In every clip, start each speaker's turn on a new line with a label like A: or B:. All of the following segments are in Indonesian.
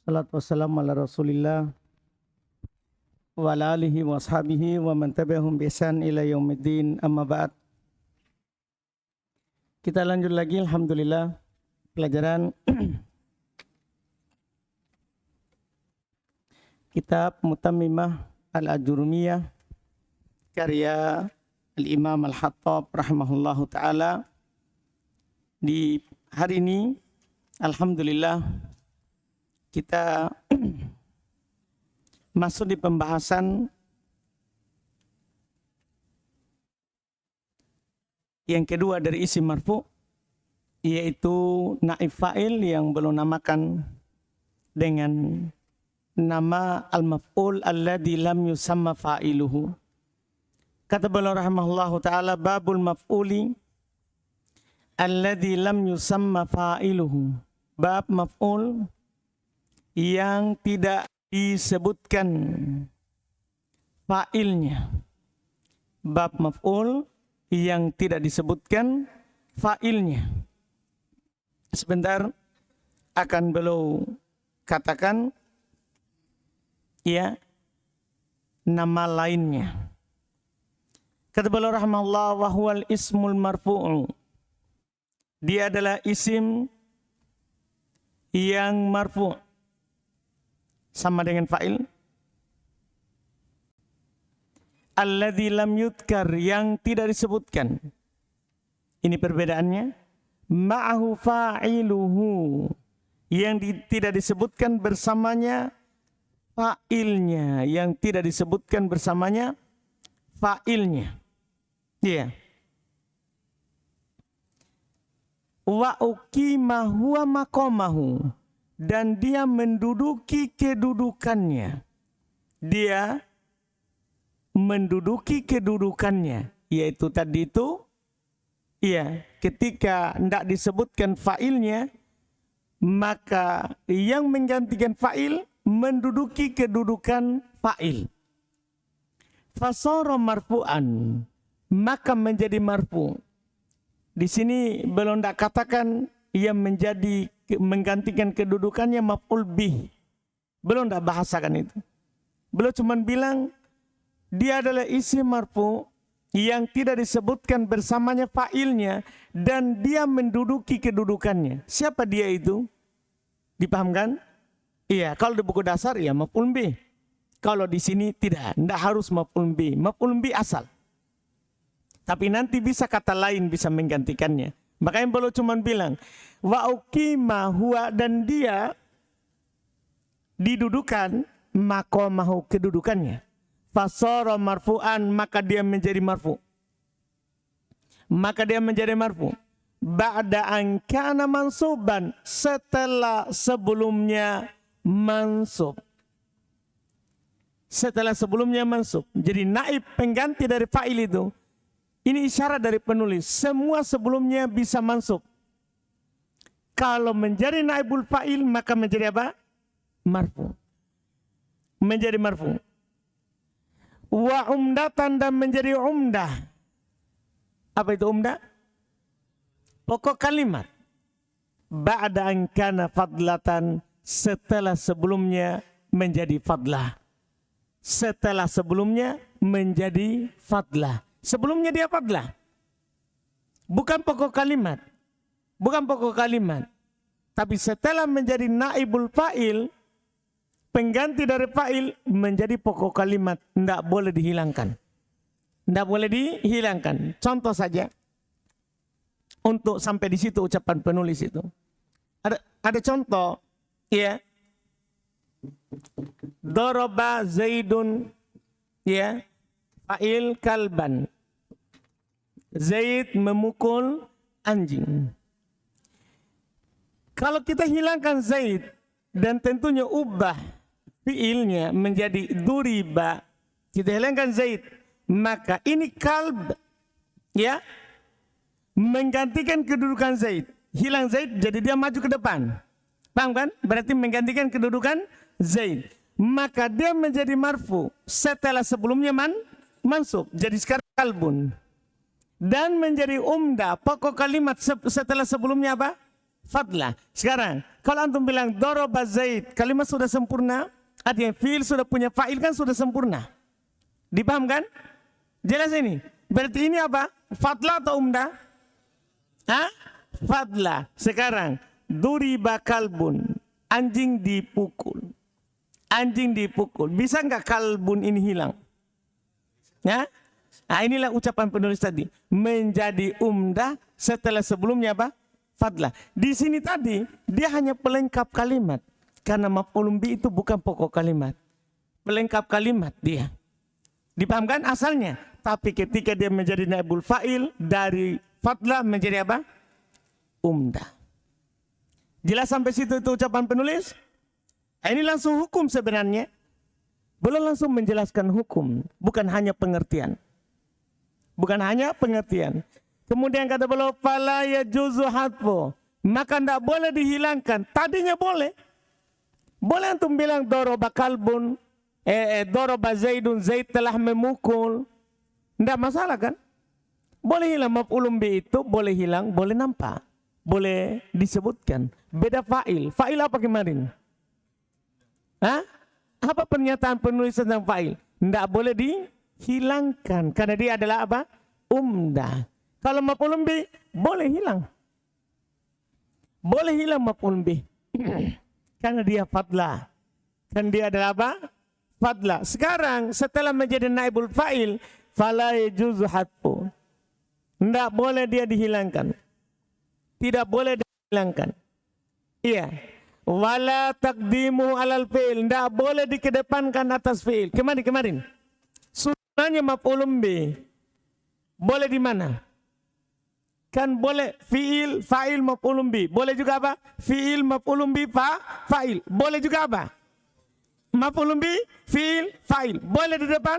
A: Salatu wassalamu ala rasulillah wa ala alihi wa ashabihi wa man tabi'ahum bi ihsan ila yaumiddin, amma ba'd. Kita lanjut lagi, alhamdulillah, pelajaran kitab Mutammimah al-Ajurumiyah karya Al-Imam Al-Hattab rahimahullahu ta'ala. Di hari ini alhamdulillah kita masuk di pembahasan yang kedua dari isim marfu, yaitu naib fa'il yang belum namakan dengan nama al-maf'ul alladzi lam yusamma fa'iluhu. Kata beliau rahimahullahu ta'ala, babul maf'uli alladzi lam yusamma fa'iluhu. Bab maf'ul yang tidak disebutkan fa'ilnya. Bab maf'ul yang tidak disebutkan fa'ilnya. Sebentar akan beliau katakan ya nama lainnya. Kata beliau rahimahullah, wa huwal ismul marfu'u. Dia adalah isim yang marfu', sama dengan fa'il. Alladzi lam yudkar, yang tidak disebutkan. Ini perbedaannya. Ma'ahu fa'iluhu, yang tidak disebutkan bersamanya fa'ilnya, yang tidak disebutkan bersamanya fa'ilnya. Iya. Wa uqima huwa maqamahu, dan dia menduduki kedudukannya. Dia menduduki kedudukannya, yaitu tadi itu ya, ketika tidak disebutkan fa'ilnya, maka yang menggantikan fa'il menduduki kedudukan fa'il. Fasara marfu'an, maka menjadi marfu'. Di sini belum tidak katakan yang menjadi menggantikan kedudukannya maf'ul bih. Belum tidak bahasakan itu. Belum cuma bilang dia adalah isim marfu' yang tidak disebutkan bersamanya fa'ilnya dan dia menduduki kedudukannya. Siapa dia itu? Dipahamkan? Iya, kalau di buku dasar ya maf'ul bih. Kalau di sini tidak harus maf'ul bih. Maf'ul bih asal. Tapi nanti bisa kata lain bisa menggantikannya. Makanya beliau cuma bilang wa uqima huwa, dan dia didudukan maqamahu, kedudukannya. Fasara marfu'an, maka dia menjadi marfu'. Maka dia menjadi marfu'. Ba'da an kana mansuban, setelah sebelumnya mansub. Setelah sebelumnya mansub. Jadi naib pengganti dari fa'il itu. Ini isyarat dari penulis. Semua sebelumnya bisa mansub. Kalau menjadi naibul fa'il maka menjadi apa? Marfu. Menjadi marfu. Wa umdatan, dan menjadi umdah. Apa itu umdah? Pokok kalimat. Ba'da an kana fadlatan, setelah sebelumnya menjadi fadlah. Setelah sebelumnya menjadi fadlah. Sebelumnya dia fadlah. Bukan pokok kalimat. Bukan pokok kalimat. Tapi setelah menjadi naibul fa'il, pengganti dari fa'il, menjadi pokok kalimat. Tidak boleh dihilangkan. Tidak boleh dihilangkan. Contoh saja. Untuk sampai di situ ucapan penulis itu. Ada contoh. Ya. Doroba Zaidun. Ya. Fa'il kalban. Zaid memukul anjing. Kalau kita hilangkan Zaid dan tentunya ubah fi'ilnya menjadi duriba, kita hilangkan Zaid, maka ini kalb ya menggantikan kedudukan Zaid. Hilang Zaid jadi dia maju ke depan. Paham kan? Berarti menggantikan kedudukan Zaid. Maka dia menjadi marfu setelah sebelumnya mansub. Jadi sekarang kalbun. Dan menjadi umdah, pokok kalimat setelah sebelumnya apa? Fadlah. Sekarang Kalau antum bilang doroba Zaid, kalimat sudah sempurna, artinya fiil sudah punya fa'il kan sudah sempurna. Dipaham kan? Jelas ini. Berarti ini apa? Fadla atau umdah? Hah? Fadla. Sekarang duriba kalbun, anjing dipukul. Anjing dipukul. Bisa nggak kalbun ini hilang? Ya? Nah, inilah ucapan penulis tadi. Menjadi umdah setelah sebelumnya apa? Fadlah. Di sini tadi dia hanya pelengkap kalimat. Karena maf'ulun bi itu bukan pokok kalimat. Pelengkap kalimat dia. Dipahamkan asalnya. Tapi ketika dia menjadi naibul fa'il dari fadlah menjadi apa? Umdah. Jelas sampai situ itu ucapan penulis? Ini langsung hukum sebenarnya. Belum langsung menjelaskan hukum. Bukan hanya pengertian. Bukan hanya pengertian. Kemudian kata beliau, fala yajuzu hadfu, maka tidak boleh dihilangkan. Tadinya boleh. Boleh antum bilang doroba kalbun, doroba Zaidun, Zaid telah memukul. Tidak masalah kan? Boleh hilang maf'ulun bi itu, boleh hilang, boleh nampak. Boleh disebutkan. Beda fa'il. Fa'il apa kemarin? Hah? Apa pernyataan penulis tentang fa'il? Tidak boleh dihilangkan. Karena dia adalah apa? Umdah. Kalau maf'ulun bi boleh hilang. Boleh hilang maf'ulun bi. Karena dia fadlah. Kan dia adalah apa? Fadlah. Sekarang setelah menjadi naibul fa'il, fala yajuzu hadfu. Tidak boleh dia dihilangkan. Tidak boleh dihilangkan. Iya. Wala taqdimu alal fi'il. Tidak boleh dikedepankan atas fi'il. Kemarin. Sunahnya maf'ulun bi. Boleh di mana? Kan boleh fi'il, fa'il, maf'ulun bi. Boleh juga apa? Fi'il, maf'ulun bi, fa'il. Boleh juga apa? Maf'ulun bi, fi'il, fa'il. Boleh di depan?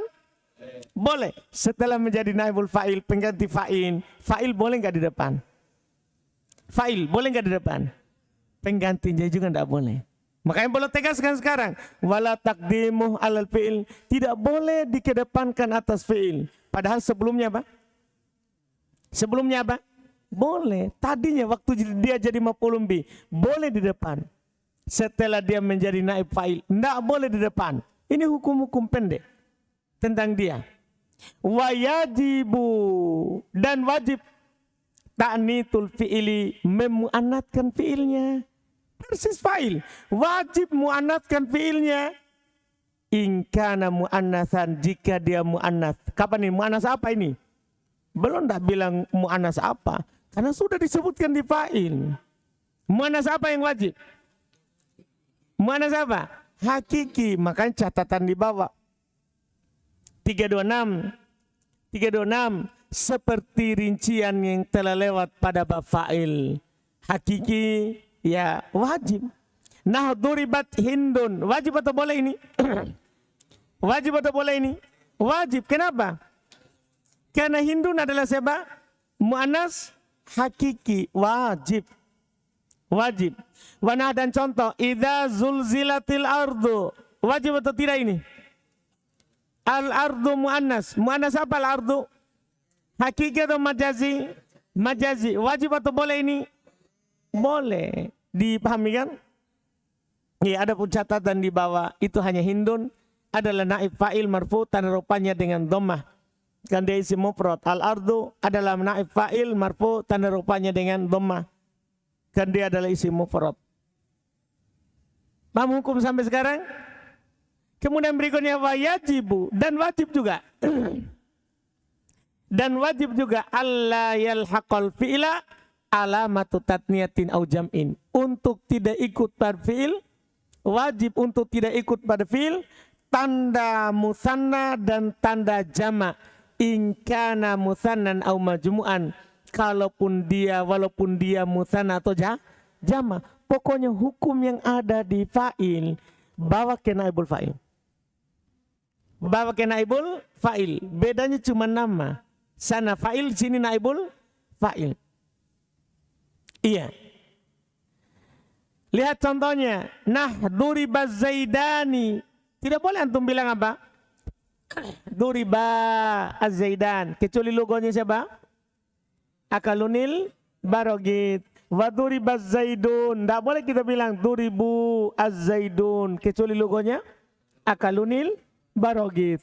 A: Boleh. Setelah menjadi naibul fa'il, pengganti fa'il. Fa'il boleh nggak di depan? Fa'il boleh nggak di depan? Penggantinya juga nggak boleh. Makanya boleh tegaskan sekarang. Wala taqdimuh alal fi'il. Tidak boleh dikedepankan atas fi'il. Padahal sebelumnya apa? Sebelumnya apa? Boleh. Tadinya waktu dia jadi maf'ulun bi, boleh di depan. Setelah dia menjadi naib fa'il, tidak boleh di depan. Ini hukum-hukum pendek tentang dia. Wa yajibu, dan wajib ta'nitul fi'ili, memu'anatkan fi'ilnya. Persis fa'il. Wajib mu'anatkan fi'ilnya. In kana mu'annatsan, jika dia mu'annats. Kapan ini? Mu'annats apa ini? Belum tak bilang mu'annats apa. Karena sudah disebutkan di fa'il. Mu'annats apa yang wajib? Mu'annats apa? Hakiki. Makanya catatan di bawah. 326. Seperti rincian yang telah lewat pada bab fa'il. Hakiki ya wajib. Nah duribat hindun. Wajib atau boleh ini? Wajib atau boleh ini? Wajib. Kenapa? Karena hindun adalah siapa? Mu'annas hakiki. Wajib. Wajib. Wanah dan contoh. Idza zulzilatil ardu. Wajib atau tidak ini? Al-ardu mu'annas. Mu'annas apa al-ardu? Hakiki atau majazi? Majazi. Wajib atau boleh ini? Boleh. Dipahami kan? Ya, ada pun catatan di bawah. Itu hanya hindun. Adalah naib fa'il marfu tanda rupanya dengan dhammah. Kan dia isim mufrad. Al-ardu adalah naib fa'il marfu tanda rupanya dengan dhammah. Kan dia adalah isim mufrad. Paham hukum sampai sekarang? Kemudian berikutnya wajibu, dan wajib juga. Dan wajib juga alla yalhaqal fi'la alamatu tatniyatin au jam'in. Untuk tidak ikut pada fi'il, wajib untuk tidak ikut pada fi'il tanda musanna dan tanda jama'. In kana musannan au majmu'an. Walaupun dia musanna atau jama'. Pokoknya hukum yang ada di fa'il bawa ke naibul fa'il. Bawa ke naibul fa'il. Bedanya cuma nama. Sana fa'il, sini naibul fa'il. Iya. Lihat contohnya. Nah, duriba zaidani. Tidak boleh antum bilang apa? Duriba az-zaidan. Kecuali logonya siapa? Akalunil barogit. Wa duribaz zaidun. Tidak boleh kita bilang duribu az-zaidun. Kecuali logonya akalunil barogit.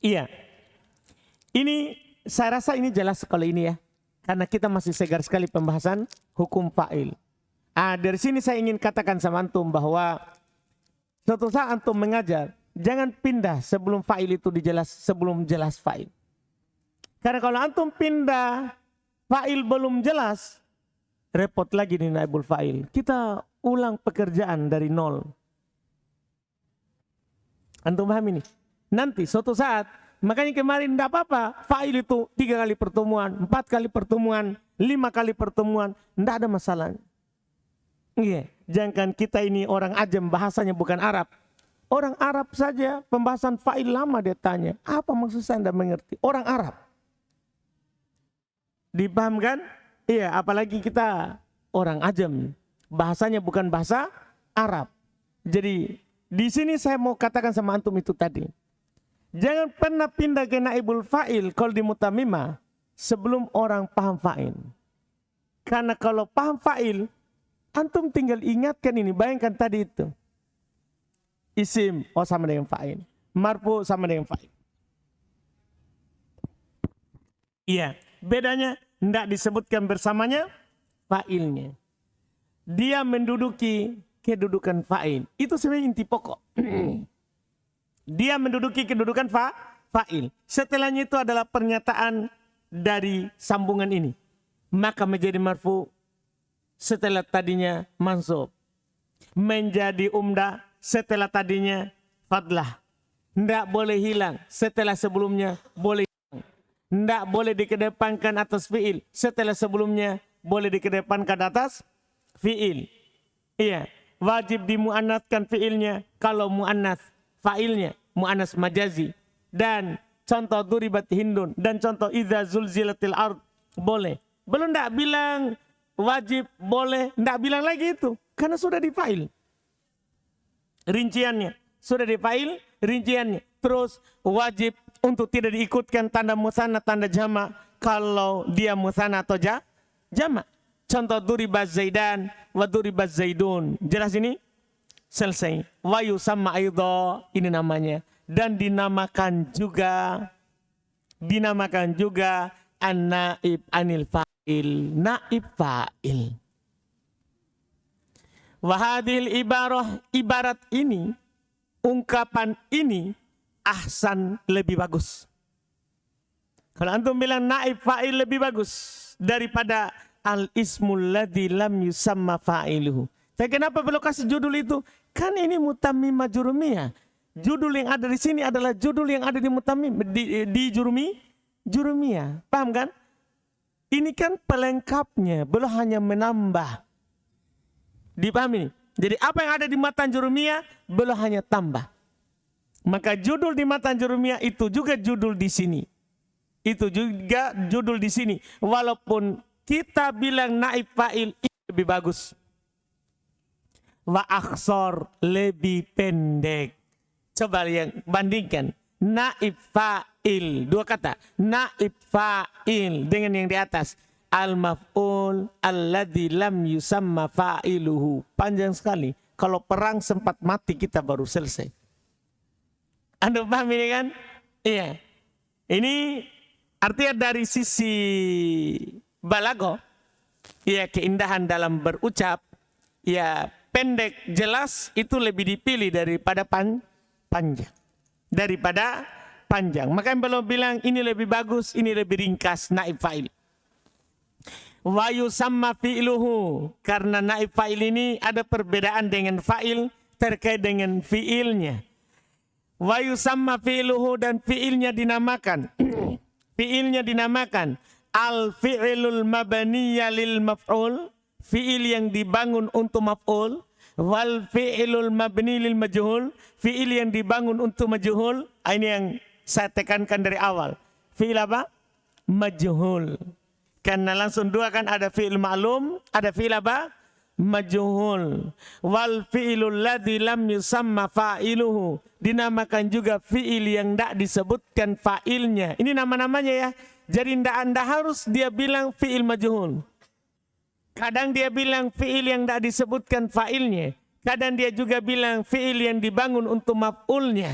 A: Iya. Ini saya rasa ini jelas sekali ini ya. Karena kita masih segar sekali pembahasan hukum fa'il. Dari sini saya ingin katakan sama antum bahwa suatu saat antum mengajar, jangan pindah sebelum fa'il itu dijelas, sebelum jelas fa'il. Karena kalau antum pindah, fa'il belum jelas, repot lagi di naibul fa'il. Kita ulang pekerjaan dari nol. Antum paham ini? Nanti suatu saat, makanya kemarin tidak apa-apa, fa'il itu 3 kali pertemuan, 4 kali pertemuan, 5 kali pertemuan, tidak ada masalah. Iya, jangan kita ini orang ajam, bahasanya bukan Arab. Orang Arab saja pembahasan fa'il lama dia tanya. Apa maksud saya tidak mengerti? Orang Arab. Dipahamkan? Iya, apalagi kita orang ajam. Bahasanya bukan bahasa Arab. Jadi di sini saya mau katakan sama antum itu tadi. Jangan pernah pindah ke naibul fa'il kalau di mutamimah sebelum orang paham fa'il. Karena kalau paham fa'il, antum tinggal ingatkan ini. Bayangkan tadi itu. Isim, oh sama dengan fa'il. Marfu sama dengan fa'il. Iya, bedanya tidak disebutkan bersamanya fa'ilnya. Dia menduduki kedudukan fa'il. Itu sebenarnya inti pokok. Dia menduduki kedudukan fa'il. Setelahnya itu adalah pernyataan dari sambungan ini. Maka menjadi marfu setelah tadinya mansub. Menjadi umdah setelah tadinya fadlah. Tidak boleh hilang setelah sebelumnya boleh hilang. Tidak boleh dikedepankan atas fi'il setelah sebelumnya boleh dikedepankan atas fi'il. Iya, wajib dimuannatkan fi'ilnya kalau muannas fa'ilnya muannas majazi. Dan contoh duribat hindun dan contoh idza zulzilatil ard boleh. Belum tidak bilang wajib boleh, tidak bilang lagi itu karena sudah di fa'il. Rinciannya sudah di fa'il, rinciannya. Terus wajib untuk tidak diikutkan tanda musanna tanda jama kalau dia musanna atau jama. Contoh duribaz zaidan wa duribaz zaidun. Jelas ini? Selesai. Wa yusamma aidha, ini namanya. Dan dinamakan juga an-naib anil fa'il. Naib fa'il. Wahadil ibarah, ibarat ini, ungkapan ini, ahsan lebih bagus. Kalau antum bilang naib fa'il lebih bagus daripada al-ismul ladzi lam yusamma fa'iluhu. Tapi kenapa perlu kasih judul itu? Kan ini mutammimah jurumiyah. Judul yang ada di sini adalah judul yang ada di mutammim di jurumiyah. Paham kan? Ini kan pelengkapnya, belum hanya menambah. Dipahami? Jadi apa yang ada di matan jurumiyah belum hanya tambah. Maka judul di matan jurumiyah itu juga judul di sini. Itu juga judul di sini. Walaupun kita bilang naib fa'il lebih bagus. Wa akhsar lebih pendek. Coba yang bandingkan. Naib fa'il. Dua kata. Naib fa'il. Dengan yang di atas. Al-maf'ul alladzi lam yusamma fa'iluhu. Panjang sekali. Kalau perang sempat mati kita baru selesai. Anda paham ini kan? Iya. Ini artinya dari sisi balago. Ya, keindahan dalam berucap. Ya, pendek jelas itu lebih dipilih daripada panjang. Daripada panjang. Makanya belum bilang ini lebih bagus, ini lebih ringkas. Naib fa'il. Wa yusamma fi'luhu. Karena naib fa'il ini ada perbedaan dengan fa'il terkait dengan fi'ilnya. Wa yusamma fi'luhu dan fi'ilnya dinamakan. Fi'ilnya dinamakan al-fi'lul mabniyya lil maf'ul. Fi'il yang dibangun untuk maf'ul. Wal fi'lul mabni lil majhul. Fi'il yang dibangun untuk majhul. Ini yang saya tekankan dari awal. Fi'il apa? Majhul. Karena langsung dua kan ada fi'il ma'lum, ada fi'il apa? Majhul. Wal fi'ilul ladzi lam yusamma fa'iluhu. Dinamakan juga fi'il yang tidak disebutkan fa'ilnya. Ini nama-namanya ya. Jadi anda harus dia bilang fi'il majhul. Kadang dia bilang fi'il yang tidak disebutkan fa'ilnya. Kadang dia juga bilang fi'il yang dibangun untuk maf'ulnya.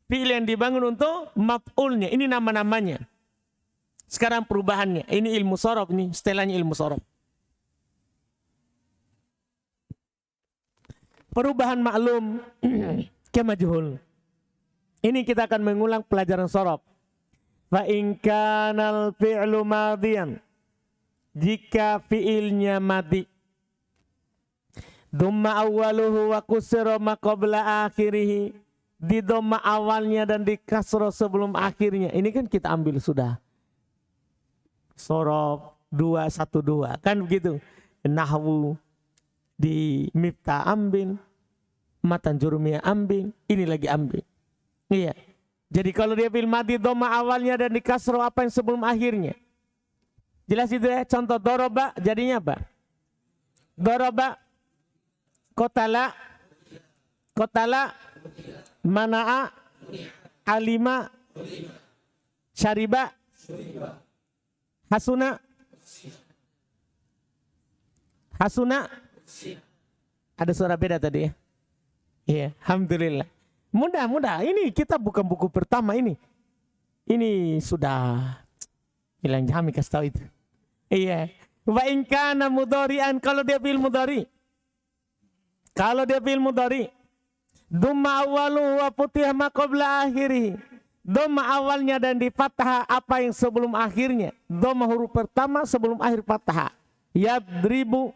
A: Fi'il yang dibangun untuk maf'ulnya. Ini nama-namanya. Sekarang perubahannya. Ini ilmu sorof nih. Setelahnya ilmu sorof. Perubahan maklum ke majhul. Ini kita akan mengulang pelajaran sorof. Fa in kanal fi'lu madiyan. Jika fi'ilnya madi. Dhamma awwaluhu wa kusira ma qabla akhirih. Di dhamma awalnya dan di kasroh sebelum akhirnya. Ini kan kita ambil sudah. Sorof 212 kan begitu. Nahwu di Miftah ambil. Matan Jurumiyah ambil. Ini lagi ambil. Iya. Jadi kalau dia bil madi dhamma awalnya dan di kasroh apa yang sebelum akhirnya. Jelas itu ya. Contoh doroba jadinya apa? Doroba kotala mana'a alima syariba hasuna ada suara beda tadi ya. Iya, alhamdulillah. Mudah. Ini kita bukan buku pertama ini. Ini sudah bilang kami kasih tahu itu. Iya. Wa in kana mudhari'an kalau dia fi'il mudhari. Kalau dia fi'il mudhari. Dhamma awwaluhu wa futihah ma qabla akhirih. Dhamma awalnya dan di fathah apa yang sebelum akhirnya. Dhamma huruf pertama sebelum akhir fathah. Yadribu.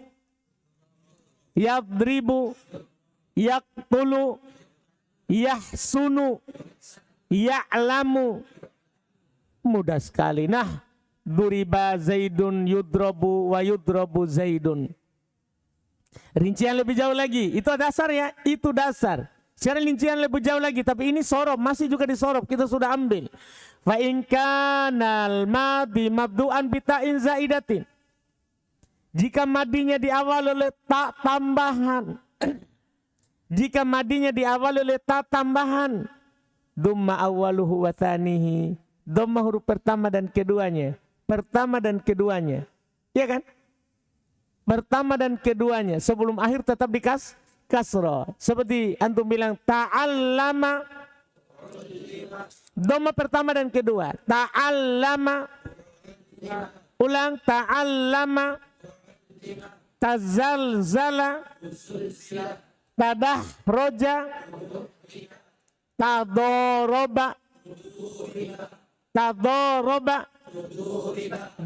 A: Yaqtulu, yahsunu, ya'lamu. Mudah sekali. Nah, duriba zaidun yudrabu wa yudrabu zaidun. Rincian lebih jauh lagi. Itu dasar ya, itu dasar. Sekarang rincian lebih jauh lagi, tapi ini sorof, masih juga di sorof, kita sudah ambil. Fa in kanal madi mabdu'an bita'in zaidatin. Jika madinya diawali oleh tak tambahan. Jika madinya diawali oleh ta tambahan. Dhamma awwaluhu wa thanihi. Dhamma huruf pertama dan keduanya. Pertama dan keduanya. Iya kan? Pertama dan keduanya. Sebelum akhir tetap di kasroh. Seperti antum bilang ta'allama. Dhamma pertama dan kedua. Ta'allama. Ulang ta'allama. Tazalzala. Tadah roja, tadoroba,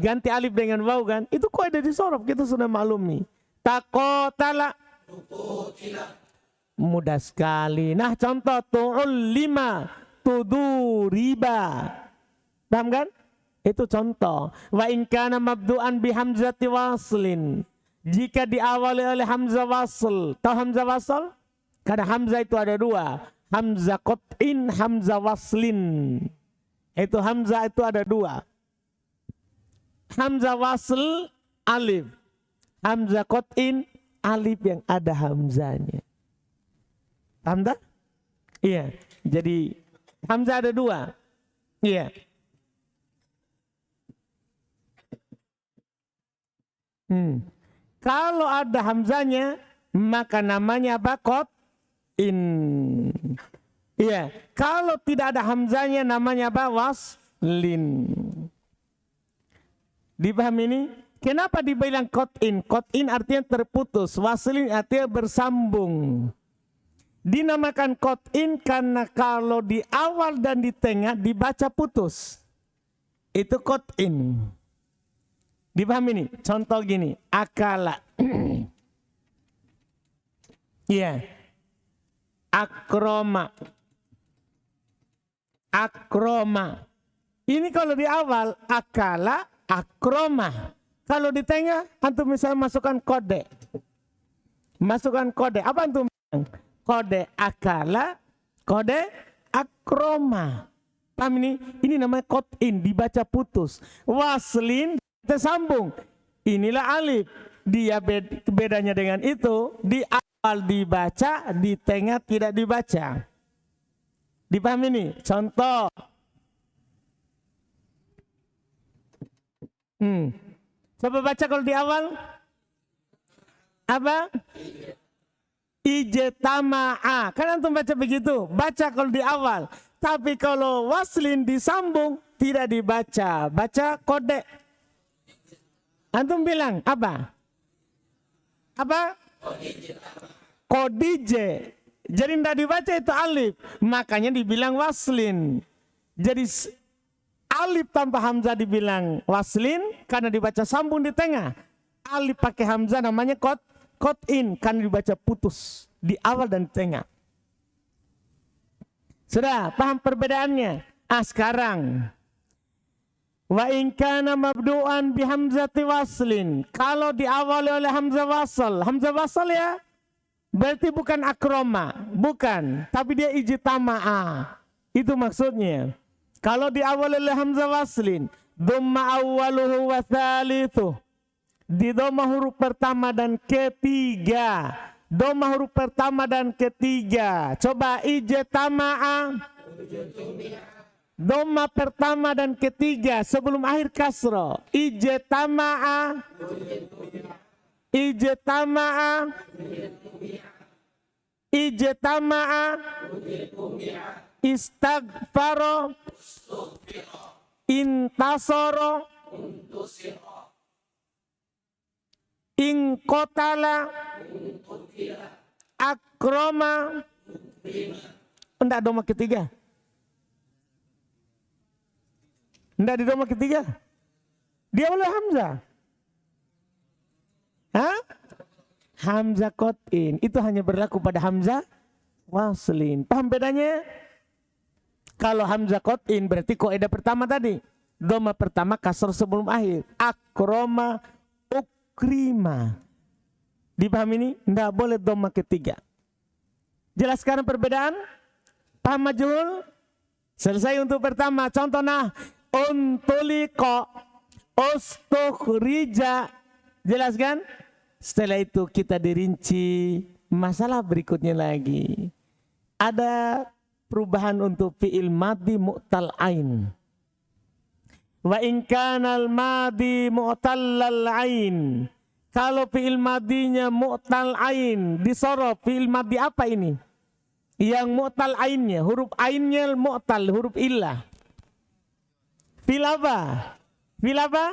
A: ganti alif dengan waw kan? Itu kok ada di sorof, kita sudah maklumi. Takotala, mudah sekali. Nah contoh tu'ul lima, tuduriba, paham kan? Itu contoh. Wa in kana mabdu'an bihamzati waslin. Jika diawali oleh hamzah wasl. Tahu hamzah wasl? Karena hamzah itu ada dua. Hamzah qat'in, hamzah waslin. Itu hamzah itu ada dua. Hamzah wasl, alif. Hamzah qat'in, alif yang ada hamzahnya. Paham tak? Iya. Jadi hamzah ada dua. Iya. Kalau ada hamzanya, maka namanya apa? Qat'in. Iya. Kalau tidak ada hamzanya, namanya apa? Waslin. Dipahami ini? Kenapa dibilang qat'in? Qat'in artinya terputus. Waslin artinya bersambung. Dinamakan qat'in karena kalau di awal dan di tengah dibaca putus. Itu qat'in. Dipahami ini? Contoh gini, akala. Iya. Akroma. Ini kalau di awal, akala, akroma. Kalau di tengah, antum misalnya masukkan kode. Apa antum bilang? Kode akala, kode akroma. Paham ini? Ini namanya qat'in, dibaca putus. Waslin, tersambung. Inilah alif. Dia bedanya dengan itu, di awal dibaca, di tengah tidak dibaca. Dipahami ini? Contoh. Coba baca kalau di awal. Apa? Ijtama'a. Kan antum baca begitu. Baca kalau di awal. Tapi kalau waslin disambung, tidak dibaca. Baca kode. Antum bilang apa? Apa? Kodije. Jadi tidak dibaca itu alif. Makanya dibilang waslin. Jadi alif tanpa hamzah dibilang waslin karena dibaca sambung di tengah. Alif pakai hamzah namanya qat'in karena dibaca putus di awal dan di tengah. Sudah paham perbedaannya? Sekarang wa in kana mabdu'an bi hamzati waslin, kalau diawali oleh hamzah wasal ya berarti bukan akroma, bukan, tapi dia ijtama'a. Itu maksudnya. Kalau diawali oleh hamzah waslin, dhamma awwaluhu wa thalithuh, di dhamma huruf pertama dan ketiga. Dhamma huruf pertama dan ketiga. Coba ijtama'a. Dhamma pertama dan ketiga sebelum akhir kasroh. Ijtama'a. Ijtama'a. Ijtama'a. Istaghfaro. Intasoro. Ingkotala. Akroma. Enggak dhamma ketiga. Enggak di dhamma ketiga. Dia oleh hamzah. Hamzah qat'in. Itu hanya berlaku pada hamzah waslin. Paham bedanya? Kalau hamzah qat'in berarti kaidah pertama tadi. Dhamma pertama kasar sebelum akhir. Akroma ukrima. Dipaham ini? Tidak boleh dhamma ketiga. Jelaskan perbedaan? Paham majhul? Selesai untuk pertama. Contoh nah. Untuliko. Ustukhrija. Jelaskan? Setelah itu kita dirinci masalah berikutnya lagi. Ada perubahan untuk fi'il madhi mu'tal ain. Wa in kanal madhi mu'tallal ain. Kalau fi'il madhinya mu'tal ain, disorof fi'il madhi apa ini? Yang mu'tal ainnya, huruf ainnya mu'tal, huruf illah. Fi'il apa? Fi'il apa?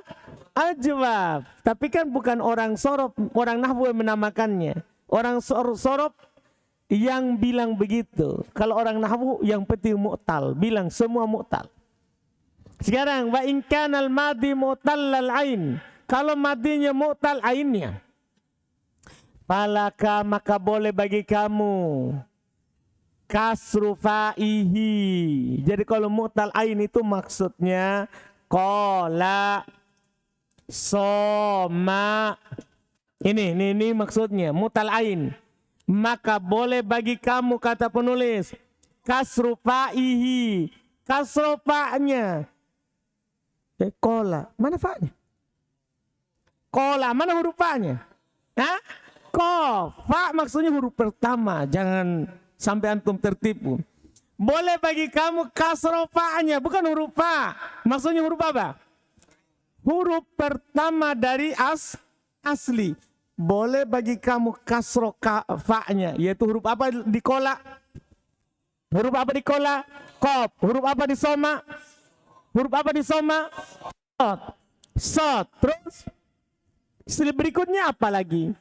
A: Ajwab. Tapi kan bukan orang sorof, orang nahwu yang menamakannya. Orang sorof yang bilang begitu. Kalau orang nahwu yang penting mu'tal, bilang semua mu'tal. Sekarang wa in kanal madhi mu'tallal ain. Kalau madinya mu'tal ainnya, falaka maka boleh bagi kamu kasru fa'ihi. Jadi kalau mu'tal ain itu maksudnya qala, soma. Ini maksudnya mu'tal ain. Maka boleh bagi kamu, kata penulis, kasru fa'ihi. Kasru fa'nya. Qala, mana fa'nya? Kola, mana huruf fa-nya? Ko, fa maksudnya huruf pertama. Jangan sampai antum tertipu. Boleh bagi kamu kasroh fa-nya, bukan huruf fa. Maksudnya huruf apa? Huruf pertama dari asli. Boleh bagi kamu kasroh fa-nya, yaitu huruf apa di kola? Huruf apa di kola? Kof. Huruf apa di soma? Huruf apa di soma? Sot. Terus? Berikutnya apa lagi?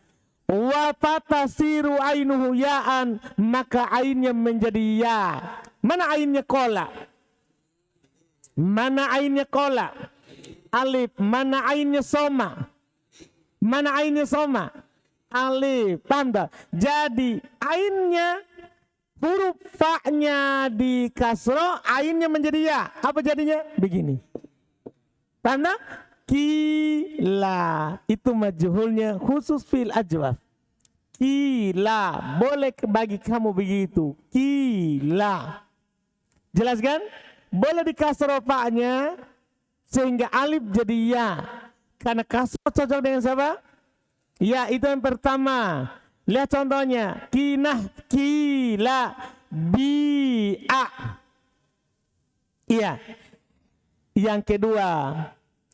A: Wa fatasiru ainuhu ya'an, maka ainnya menjadi ya. Mana ainnya kola? Mana ainnya kola? Alif. Mana ainnya soma? Mana ainnya soma? Alif. Paham tak? Jadi ainnya, huruf fa-nya di kasro, ainnya menjadi ya. Apa jadinya? Begini. Paham tak? Kila, itu majhulnya khusus fil ajwaf. Kila, boleh bagi kamu begitu. Kila. Jelaskan? Boleh di kasroh fa-nya sehingga alif jadi ya. Karena kasroh cocok dengan siapa? Ya, itu yang pertama. Lihat contohnya. Kinah, kila, bi'a. Iya. Yang kedua,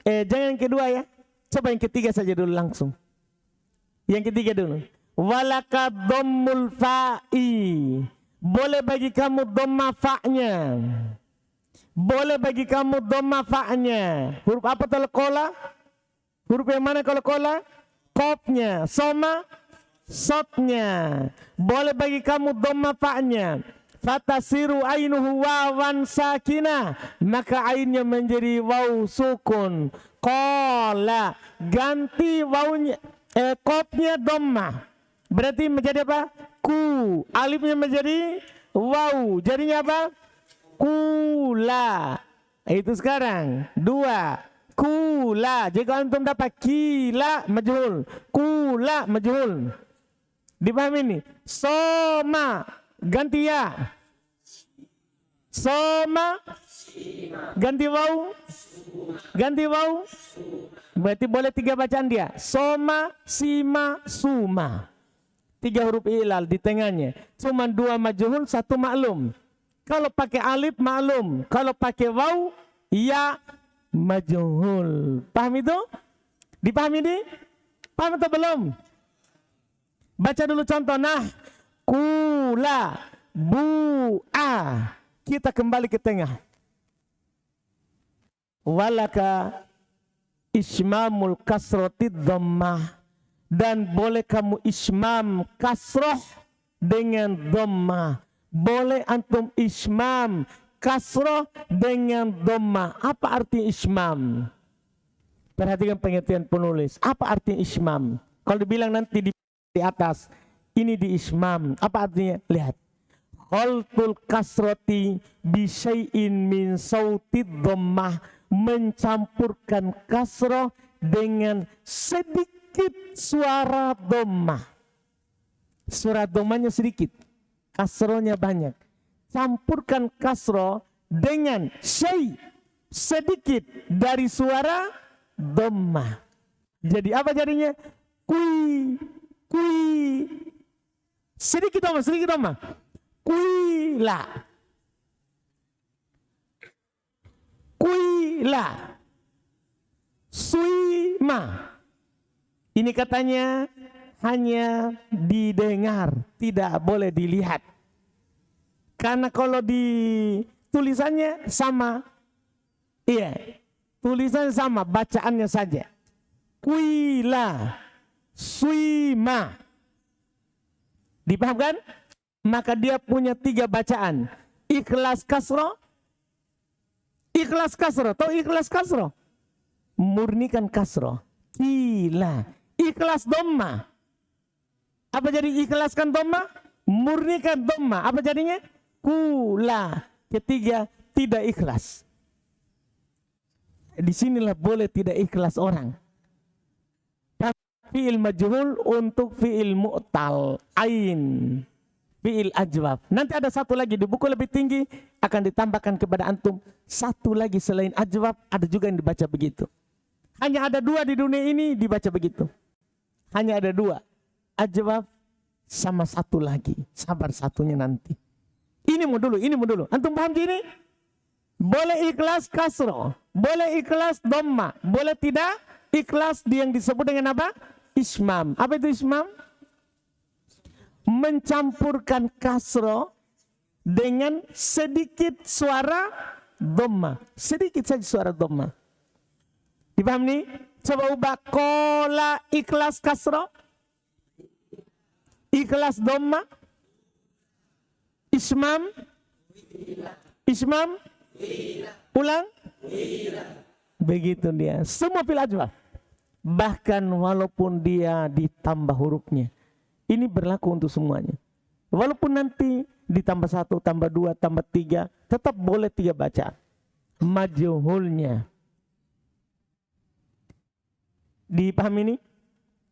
A: Jangan yang kedua ya. Coba yang ketiga saja dulu langsung. Yang ketiga dulu. Walaka dhammul fa'i. Boleh bagi kamu dhamma fa'nya. Boleh bagi kamu dhamma fa'nya. Huruf apa kalau kola? Huruf yang mana kalau kola? Kopnya. Soma? Sotnya. Boleh bagi kamu dhamma fa'nya. Fatasiru ainuhu wawan sakinah. Maka ainnya menjadi waw sukun. Kola. Ganti wawnya. Kopnya dhamma. Berarti menjadi apa? Ku. Alifnya menjadi waw. Jadinya apa? Kula. Itu sekarang. Dua. Kula. Jika antum dapat kila majhul. Kula majhul. Dipahami ini? Soma. Ganti ya. Soma. Ganti waw. Ganti waw. Berarti boleh tiga bacaan dia. Soma, sima, suma. Tiga huruf ilal di tengahnya. Cuma dua majhul, satu maklum. Kalau pakai alif maklum. Kalau pakai waw, ya majhul. Paham itu? Dipahami ini? Paham atau belum? Baca dulu contoh. Nah, kula, bu'a. Kita kembali ke tengah. Walaka ismamul kasroti dhammah. Dan boleh kamu ismam kasroh dengan dhammah. Boleh antum ismam kasroh dengan dhammah. Apa arti ismam? Perhatikan pengertian penulis. Apa arti ismam? Kalau dibilang nanti di atas, ini di ismam. Apa artinya? Lihat. Khaltul kasroti bisyai'in min sautid dhammah. Mencampurkan kasroh dengan sedikit suara dhammah. Suara dhammahnya sedikit, kasrohnya banyak. Campurkan kasroh dengan syai' sedikit dari suara dhammah. Jadi apa jadinya? Kui, kui. Sedikit dhammah. Kuila. Kuila. Suima. Ini katanya hanya didengar, tidak boleh dilihat. Karena kalau di tulisannya sama. Iya, tulisannya sama, bacaannya saja. Kuila, suima. Dipahamkan? Maka dia punya tiga bacaan. Ikhlas kasroh. Ikhlas kasroh. Tahu ikhlas kasroh? Murnikan kasroh. Kila. Ikhlas dhammah. Apa jadi ikhlaskan dhammah? Murnikan dhammah. Apa jadinya? Kula. Ketiga, tidak ikhlas. Disinilah boleh tidak ikhlas orang. Fi'il majhul untuk fi'il mu'tal. Ain. Fi'il ajwab. Nanti ada satu lagi di buku lebih tinggi akan ditambahkan kepada antum. Satu lagi selain ajwab, ada juga yang dibaca begitu. Hanya ada dua di dunia ini dibaca begitu. Hanya ada dua. Ajwab sama satu lagi. Sabar satunya nanti. Ini mau dulu. Antum paham gini? Boleh ikhlas kasroh. Boleh ikhlas dhamma. Boleh tidak ikhlas yang disebut dengan apa? Ismam. Apa itu ismam? Mencampurkan kasroh dengan sedikit suara dhamma. Sedikit saja suara dhamma. Dipaham nih? Coba ubah. Kola ikhlas kasroh. Ikhlas dhamma. Ismam. Ismam. Ulang. Begitu dia. Semua fil ajwab. Bahkan walaupun dia ditambah hurufnya. Ini berlaku untuk semuanya. Walaupun nanti ditambah 1, tambah 2, tambah 3. Tetap boleh 3 bacaan. Majhulnya. Dipahami ini?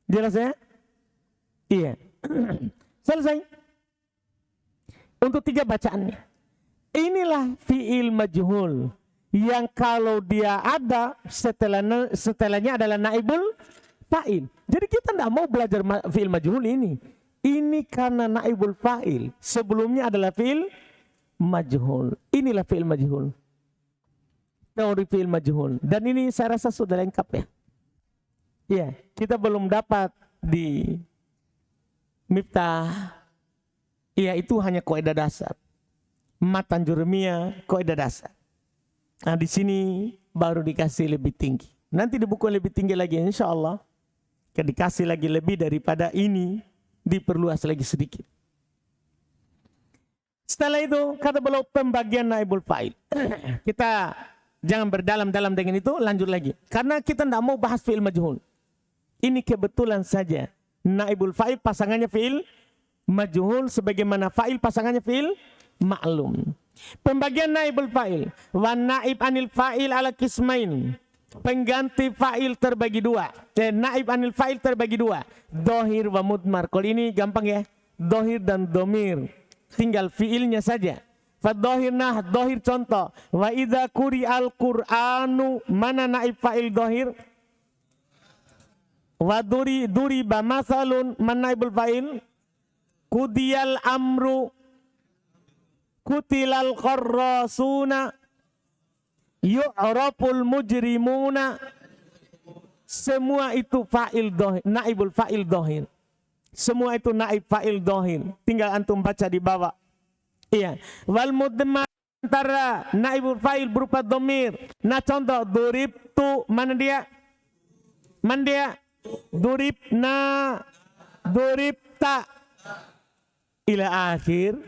A: Jelas ya? Iya. Selesai. Untuk 3 bacaannya. Inilah fi'il majhul. Yang kalau dia ada setelahnya adalah naibul fa'il. Jadi kita tidak mau belajar fi'il majhul ini. Ini karena naibul fa'il. Sebelumnya adalah fi'il majhul. Inilah fi'il majhul. teori fi'il majhul. Dan ini saya rasa sudah lengkap ya. Ya, kita belum dapat di Miftah. Ya, itu hanya kaidah dasar. Matan Jurumiyah kaidah dasar. Nah, di sini baru dikasih lebih tinggi. Nanti di buku lebih tinggi lagi insya Allah. Dikasih lagi lebih daripada ini, diperluas lagi sedikit. Setelah itu kata beliau pembagian naibul fa'il. Kita jangan berdalam-dalam dengan itu, lanjut lagi. Karena kita tidak mau bahas fi'il majhul. Ini kebetulan saja. Naibul fa'il pasangannya fi'il majhul, sebagaimana fa'il pasangannya fi'il ma'lum. Pembagian naibul fa'il. Wa naib anil fa'il ala kismain. Pengganti fa'il terbagi dua. Naib anil fa'il terbagi dua. Dohir wa mudmar. Kalau ini gampang ya. Dohir dan domir. Tinggal fi'ilnya saja. Fadohir nah, dohir contoh. Wa idha kuri al-Qur'anu. Mana naib fa'il dohir? Wa duri bamasalun. Mana naibul fa'il? Kudiyal amru. Kutilal qarrasuna. Yu'raful mujrimuna. Semua itu fa'il dohir, naibul fa'il dohir. Semua itu naib fa'il dohir. Tinggal antum baca di bawah. Iya. Wal mudmar antara naibul fa'il berupa domir. Nah contoh duribtu, mana dia? Mana dia? Duribna, duribta. Ila akhir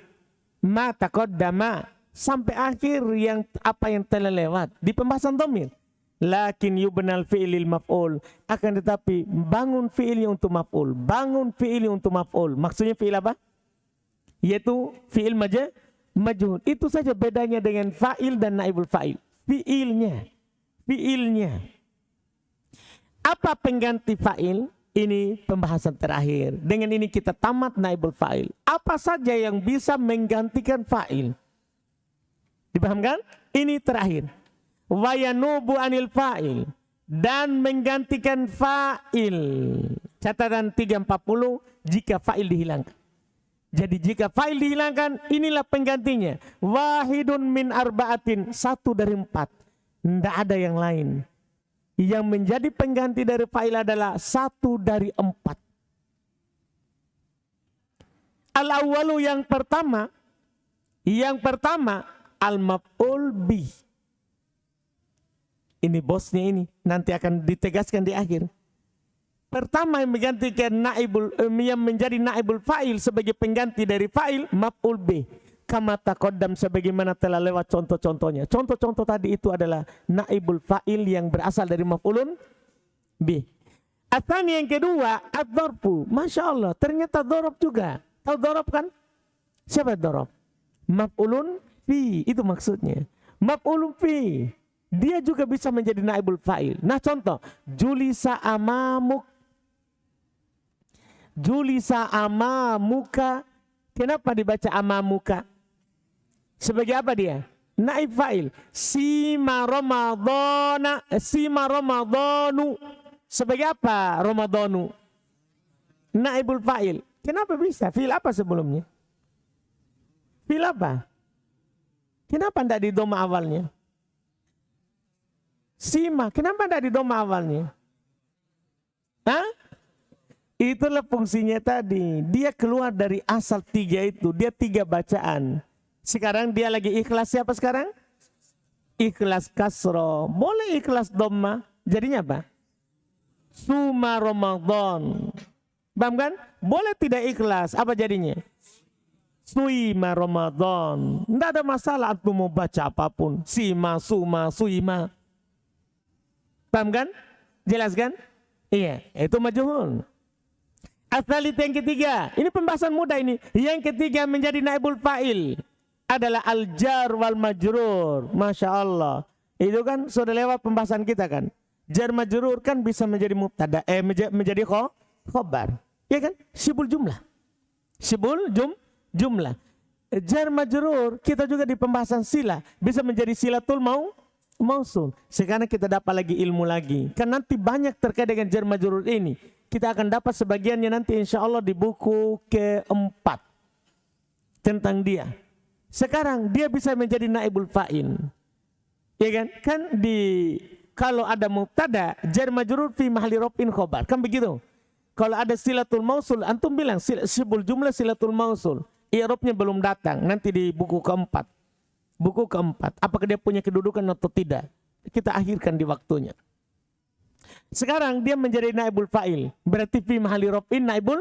A: ma taqaddama. Sampai akhir yang apa yang telah lewat di pembahasan domir. Lakin yubnal fi'lil maf'ul. Akan tetapi bangun fi'ilnya untuk maf'ul. Bangun fi'ilnya untuk maf'ul. Maksudnya fi'il apa? Yaitu fi'il majhul. Itu saja bedanya dengan fa'il dan naibul fa'il. Fi'ilnya. Fi'ilnya. Apa pengganti fa'il? Ini pembahasan terakhir. Dengan ini kita tamat naibul fa'il. Apa saja yang bisa menggantikan fa'il? Dipahamkan? Ini terakhir. Wa yanubu anil fa'il. Dan menggantikan fa'il. Catatan 340 jika fa'il dihilangkan. Jadi jika fa'il dihilangkan, inilah penggantinya. Wahidun min arba'atin. 1 dari 4. Tidak ada yang lain. Yang menjadi pengganti dari fa'il adalah 1 dari 4. Al-awwalu yang pertama. Al-maf'ul bih. Ini bosnya ini. Nanti akan ditegaskan di akhir. Pertama yang menggantikan yang menjadi naibul fa'il sebagai pengganti dari fa'il, maf'ul bih. Kama taqaddam sebagaimana telah lewat contoh-contohnya. Contoh-contoh tadi itu adalah naibul fa'il yang berasal dari maf'ulun bih. Atsani yang kedua, ad-dzarfu. Masya Allah, ternyata dzaraf juga. Tahu dzaraf kan? Siapa dzaraf? Maf'ulun fi, itu maksudnya. Maf'ulun fi, dia juga bisa menjadi naibul fa'il. Nah contoh, julisa amamuk. Julisa amamuka. Kenapa dibaca amamuka? Sebagai apa dia? Naib fa'il. Sima ramadhanu. Sebagai apa ramadhanu? Naibul fa'il. Kenapa bisa? Fi'il apa sebelumnya? Fi'il apa? Kenapa tidak di doma awalnya? Sima, kenapa tidak di doma awalnya? Hah? Itulah fungsinya tadi. Dia keluar dari asal 3 itu. Dia 3 bacaan. Sekarang dia lagi ikhlas siapa sekarang? Ikhlas kasro. Boleh ikhlas doma. Jadinya apa? Suma Ramadan. Paham kan? Boleh tidak ikhlas. Apa jadinya? Suima Ramadan. Tidak ada masalah antum mau baca apapun. Sima, suma, suima. Paham kan? Jelas kan? Iya, itu majhul. Asalit yang ketiga. Ini pembahasan mudah ini. Yang ketiga menjadi naibul fa'il adalah al-jar wal majrur. Masya Allah. Itu kan sudah lewat pembahasan kita kan. Jar majrur kan bisa menjadi mubtada, menjadi khobar. Ya kan? Sibul jumlah. Sibul jumlah. Jar majrur kita juga di pembahasan sila bisa menjadi silatul mausul. Sekarang kita dapat lagi ilmu lagi. Kan nanti banyak terkait dengan jar majrur ini. Kita akan dapat sebagiannya nanti insya Allah di buku keempat tentang dia. Sekarang dia bisa menjadi naibul fa'il. Ya kan? Kan kalau ada mubtada jar majrur fi mahalli raf'in khobar. Kan begitu. Kalau ada silatul mausul, antum bilang sibul jumlah silatul mausul. I'rabnya belum datang, nanti di buku keempat. Buku keempat, apakah dia punya kedudukan atau tidak? Kita akhirkan di waktunya. Sekarang dia menjadi naibul fa'il. Berarti fi mahalli raf'in naibul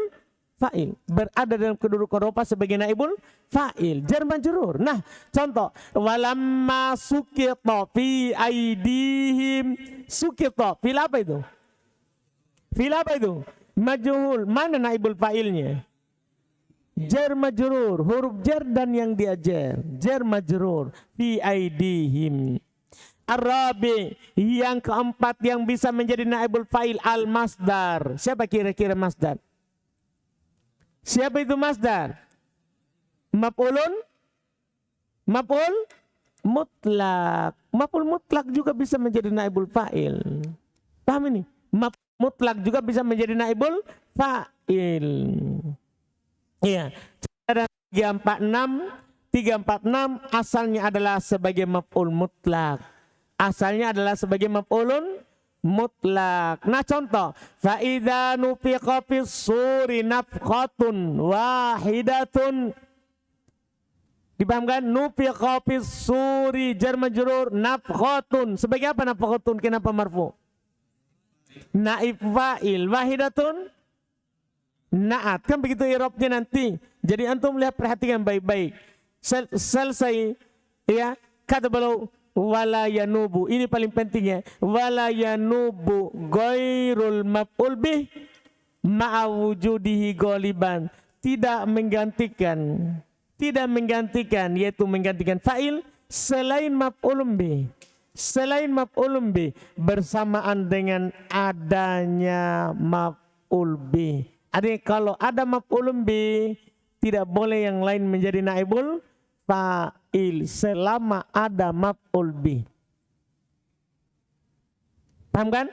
A: fa'il. Berada dalam kedudukan rofa sebagai naibul fa'il. Jar majrur. Nah, contoh. Walamma sukita fi aidihim. Sukita. Fil apa itu? Fil apa itu? Majhul. Mana naibul fa'ilnya? Jar majrur. Huruf jar dan yang diajar. Jar majrur. Fi aidihim. Arabi, yang keempat yang bisa menjadi naibul fa'il al-masdar. Siapa kira-kira masdar? Siapa itu masdar? Maf'ulun? Maf'ul mutlak. Maf'ul mutlak juga bisa menjadi naibul fa'il. Paham ini? Maf'ul mutlak juga bisa menjadi naibul fa'il. Iya. Ada 346 asalnya adalah sebagai maf'ul mutlak. Asalnya adalah sebagai maf'ulun mutlak. Nah contoh, fa idza nufiqa fis suri nafkhatun wahidatun. Dipahamkan? Nufiqa fis suri jar majrur nafkhatun. Sebagai apa nafkhatun? Kenapa marfu? Naib fa'il. Wahidatun naat. Kan begitu i'rabnya nanti. Jadi antum lihat, perhatikan baik-baik. Selesai ya, kata beliau wala yanubu, ini paling pentingnya, wala yanubu ghairul maf'ul bih ma'a wujudihi ghaliban, tidak menggantikan yaitu menggantikan fa'il selain maf'ulun bih, bersamaan dengan adanya maf'ul bih. Artinya kalau ada maf'ulun bih tidak boleh yang lain menjadi naibul fa'il selama ada maf'ul bih. Paham kan?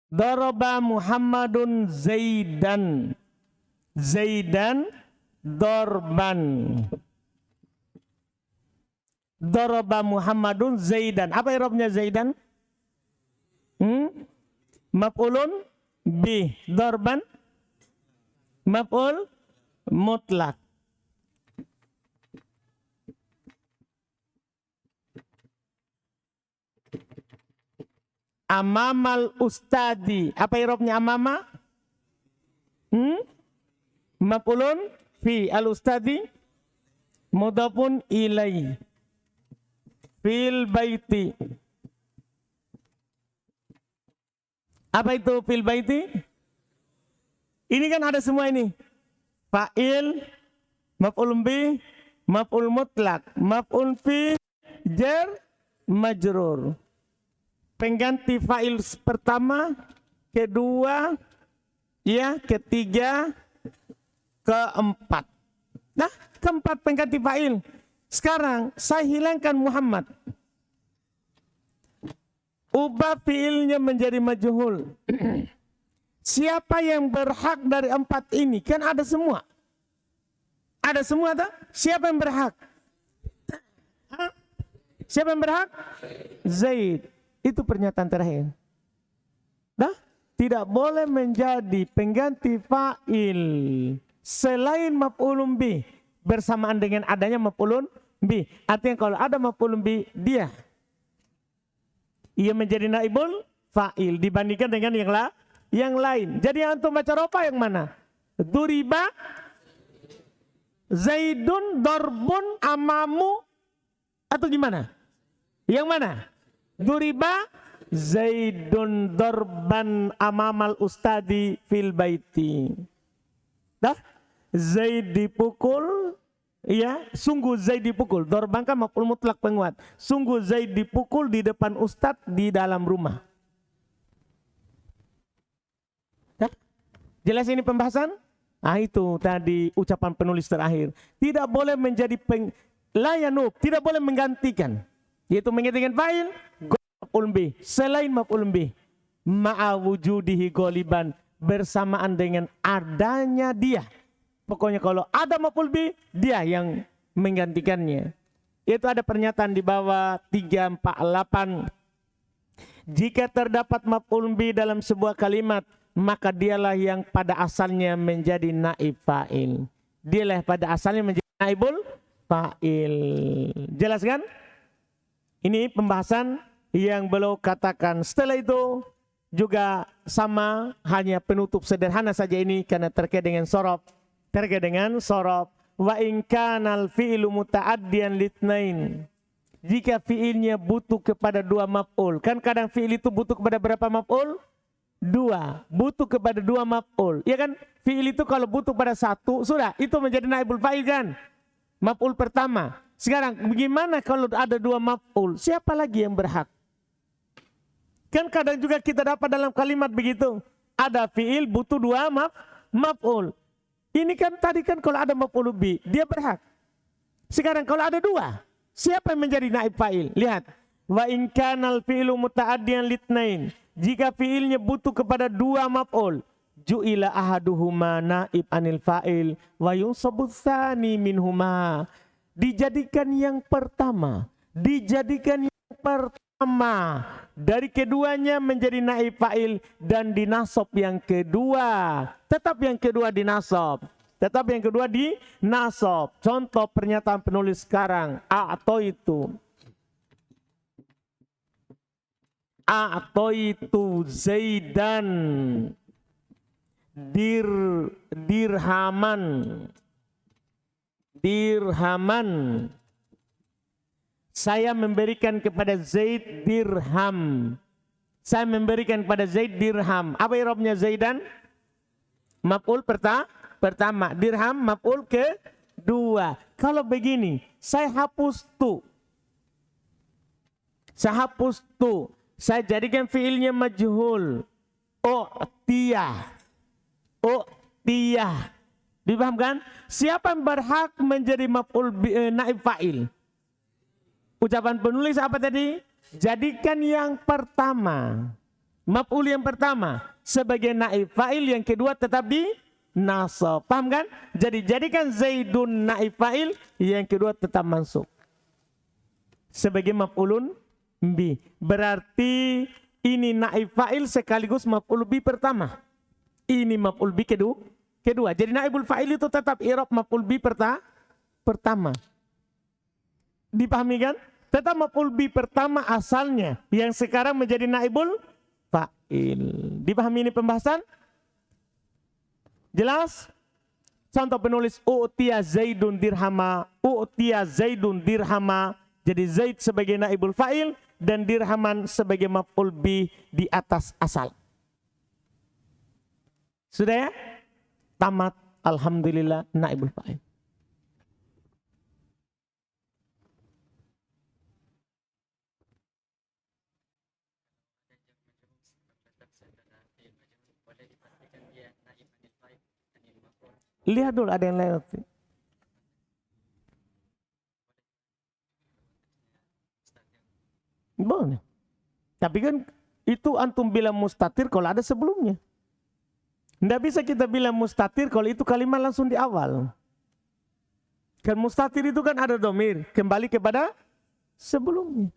A: Daraba Muhammadun Zaidan. Zaidan dorban. Daraba Muhammadun Zaidan. Apa i'rabnya Zaidan? Maf'ulun bih. Dorban maf'ul mutlak. Amamal ustadi. Apa i'rabnya amama? Maf'ulun fi al ustadi mudhafun ilai fil baiti. Apa itu fil baiti? Ini kan ada semua ini. Fa'il, maf'ulun bi, maf'ul mutlak, maf'ul fi, jar majrur. Pengganti fa'il pertama, kedua, ya, ketiga, keempat. Nah, keempat pengganti fa'il. Sekarang saya hilangkan Muhammad. Ubah fi'ilnya menjadi majhul. Siapa yang berhak dari empat ini? Kan ada semua. Ada semua tak? Siapa yang berhak? Siapa yang berhak? Zaid. Itu pernyataan terakhir. Dah, tidak boleh menjadi pengganti fa'il selain maf'ulun bih bersamaan dengan adanya maf'ulun bih. Artinya kalau ada maf'ulun bih, ia menjadi naibul fa'il dibandingkan dengan yang lain. Jadi antum baca rofa yang mana? Duriba Zaidun dorbun amamu atau gimana? Yang mana? Duriba Zaidun dorban amamal ustadi fil baiti. Dah, Zaid dipukul, ya, sungguh Zaid dipukul. Dorban kan maf'ul mutlak penguat. Sungguh Zaid dipukul di depan ustad di dalam rumah. Jelas ini pembahasan? Ah, itu tadi ucapan penulis terakhir. Tidak boleh menjadi layanub, tidak boleh menggantikan. Yaitu menggantikan fa'il, maf'ul bih, selain maf'ul bih. Ma'a wujudihi goliban, bersamaan dengan adanya dia. Pokoknya kalau ada maf'ul bih, dia yang menggantikannya. Itu ada pernyataan di bawah 348. Jika terdapat maf'ul bih dalam sebuah kalimat, maka dialah yang pada asalnya menjadi naib fa'il. Dialah pada asalnya menjadi naibul fa'il. Jelas kan? Ini pembahasan yang beliau katakan. Setelah itu juga sama, hanya penutup sederhana saja ini karena terkait dengan sorof. Terkait dengan sorof. Wa in kanal fi'lu muta'addiyan litnain. Jika fi'ilnya butuh kepada dua maf'ul. Kan kadang fi'il itu butuh kepada berapa maf'ul? Dua. Butuh kepada dua maf'ul. Ya kan? Fi'il itu kalau butuh pada satu, sudah. Itu menjadi naibul fa'il kan? Maf'ul pertama. Sekarang bagaimana kalau ada dua maf'ul? Siapa lagi yang berhak? Kan kadang juga kita dapat dalam kalimat begitu. Ada fi'il butuh dua maf'ul. Ini kan tadi kan kalau ada maf'ul bih, dia berhak. Sekarang kalau ada dua, siapa yang menjadi naib fa'il? Lihat. Wa in kanal fi'lu muta'addiyan litnain. Jika fi'ilnya butuh kepada dua maf'ul, ju'ila ahaduhuma naib anil fa'il wa yunsabu tsani minhuma. Dijadikan yang pertama, dari keduanya menjadi naib fa'il dan dinasab yang kedua. Tetap yang kedua dinasab. Contoh pernyataan penulis sekarang, atau Zaidan dirhaman. Saya memberikan kepada Zaid dirham. Apa i'rabnya Zaidan? Maf'ul pertama. Dirham maf'ul kedua. Kalau begini, saya hapus tu. Saya jadikan fiilnya majhul. U'tiyah. Dipahamkan? Siapa yang berhak menjadi maf'ul naib fa'il? Ucapan penulis apa tadi? Jadikan yang pertama. Maf'ul yang pertama sebagai naib fa'il, yang kedua tetap di nasab. Paham kan? Jadi jadikan Zaidun naib fa'il, yang kedua tetap mansub sebagai maf'ulun bih. Berarti ini naib fa'il sekaligus maf'ul bih pertama. Ini maf'ul bih kedua. Jadi naibul fa'il itu tetap i'rab maf'ul bih pertama. Dipahami kan? Tetap maf'ul bih pertama asalnya, yang sekarang menjadi naibul fa'il. Dipahami ini pembahasan? Jelas? Contoh penulis u'tiya Zaidun dirhama. Jadi Zaid sebagai naibul fa'il dan dirhaman sebagai maf'ul bih di atas asal. Sudah ya? Tamat. Alhamdulillah naibul fa'il. Lihat dulu ada yang lain. Boleh. Tapi kan itu antum bilang mustatir kalau ada sebelumnya. Tidak bisa kita bilang mustatir kalau itu kalimat langsung di awal. Kan mustatir itu kan ada domir. Kembali kepada sebelumnya.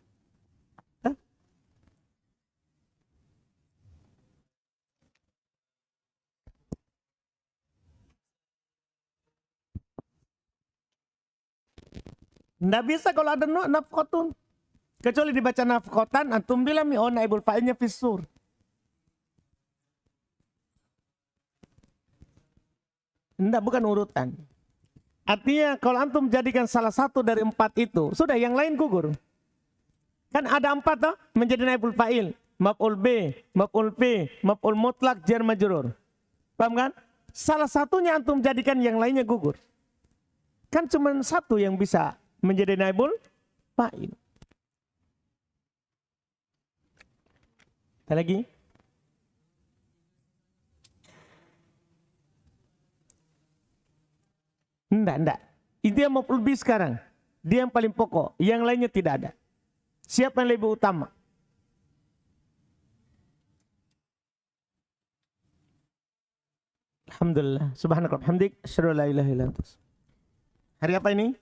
A: Tidak bisa kalau ada nafkotun. Kecuali dibaca nafkotan, antum bilang naibul fa'ilnya fisur. Tidak, bukan urutan. Artinya kalau antum jadikan salah satu dari empat itu, sudah yang lain gugur. Kan ada empat toh, menjadi naibul fa'il. Maf'ul B, maf'ul P, maf'ul mutlak, jar majrur. Paham kan? Salah satunya antum jadikan, yang lainnya gugur. Kan cuma satu yang bisa menjadi naibul fa'il. Ada lagi? Enggak. Itu yang mau lebih sekarang. Dia yang paling pokok, yang lainnya tidak ada. Siapa yang lebih utama? Alhamdulillah. Subhanallah. Hamdik. Asyhadu an la ilaha illa anta. Hari apa ini?